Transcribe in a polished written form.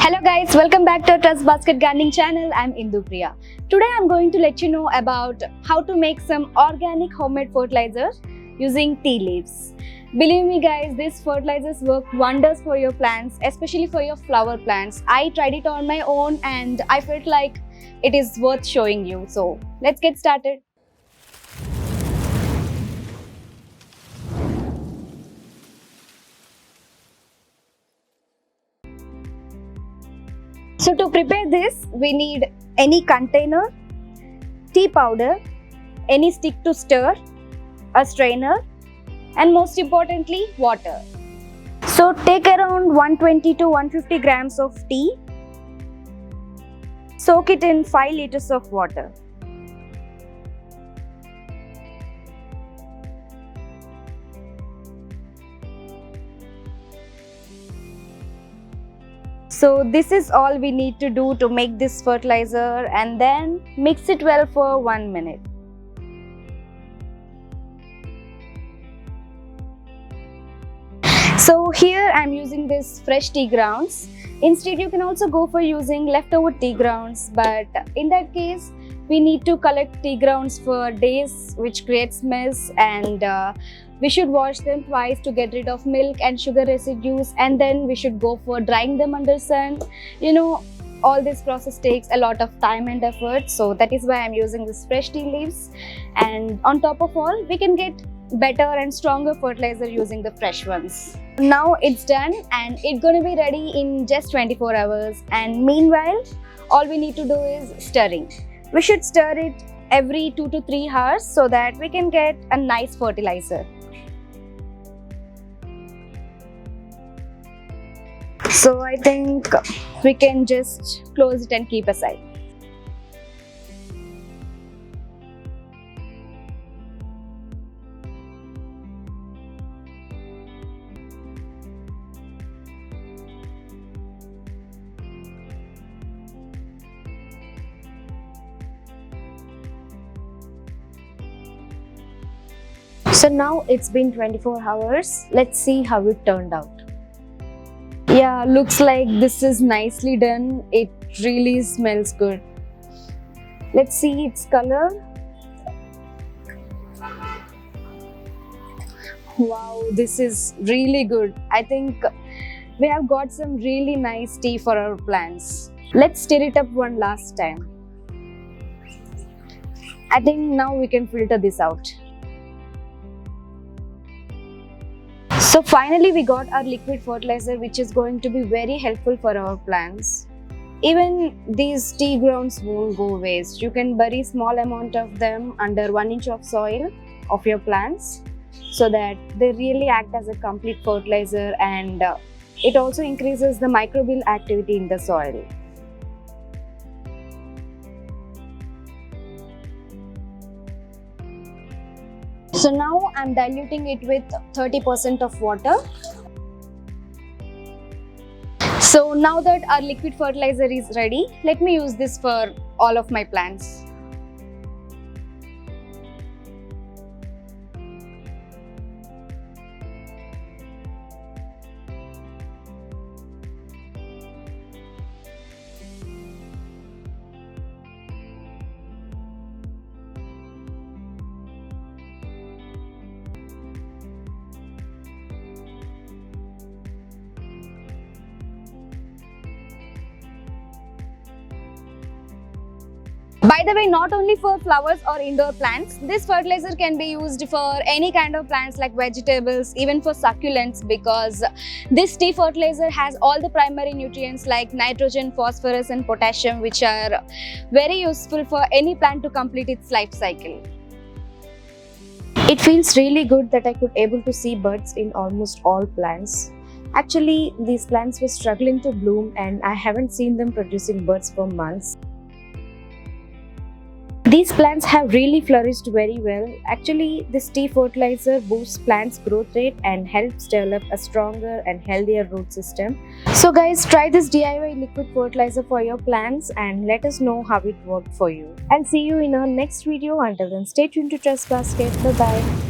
Hello guys, welcome back to our Trust Basket Gardening channel. I'm Indupriya. Today I'm going to let you know about how to make some organic homemade fertilizer using tea leaves. Believe me guys, these fertilizers work wonders for your plants, especially for your flower plants. I tried it on my own and I felt like it is worth showing you. So let's get started. So to prepare this, we need any container, tea powder, any stick to stir, a strainer, and most importantly, water. So take around 120 to 150 grams of tea. Soak it in 5 liters of water. So this is all we need to do to make this fertilizer, and then mix it well for 1 minute. So here I am using this fresh tea grounds. Instead you can also go for using leftover tea grounds, but in that case we need to collect tea grounds for days, which creates mess, and we should wash them twice to get rid of milk and sugar residues, and then we should go for drying them under sun. You know, all this process takes a lot of time and effort, so that is why I'm using this fresh tea leaves. And on top of all, we can get better and stronger fertilizer using the fresh ones. Now it's done and it's gonna be ready in just 24 hours, and meanwhile all we need to do is stirring. We should stir it every 2 to 3 hours so that we can get a nice fertilizer. So I think we can just close it and keep aside. So now it's been 24 hours. Let's see how it turned out. Yeah, looks like this is nicely done. It really smells good. Let's see its color. Wow, this is really good. I think we have got some really nice tea for our plants. Let's stir it up one last time. I think now we can filter this out. So finally we got our liquid fertilizer, which is going to be very helpful for our plants. Even these tea grounds won't go waste. You can bury small amount of them under 1 inch of soil of your plants so that they really act as a complete fertilizer, and it also increases the microbial activity in the soil. So now I'm diluting it with 30% of water. So now that our liquid fertilizer is ready, let me use this for all of my plants. By the way, not only for flowers or indoor plants, this fertilizer can be used for any kind of plants like vegetables, even for succulents, because this tea fertilizer has all the primary nutrients like nitrogen, phosphorus and potassium, which are very useful for any plant to complete its life cycle. It feels really good that I could able to see buds in almost all plants. Actually, these plants were struggling to bloom and I haven't seen them producing buds for months. These plants have really flourished very well. Actually, this tea fertilizer boosts plants' growth rate and helps develop a stronger and healthier root system. So guys, try this DIY liquid fertilizer for your plants and let us know how it worked for you. I'll see you in our next video. Until then, stay tuned to Trust Basket. Bye-bye.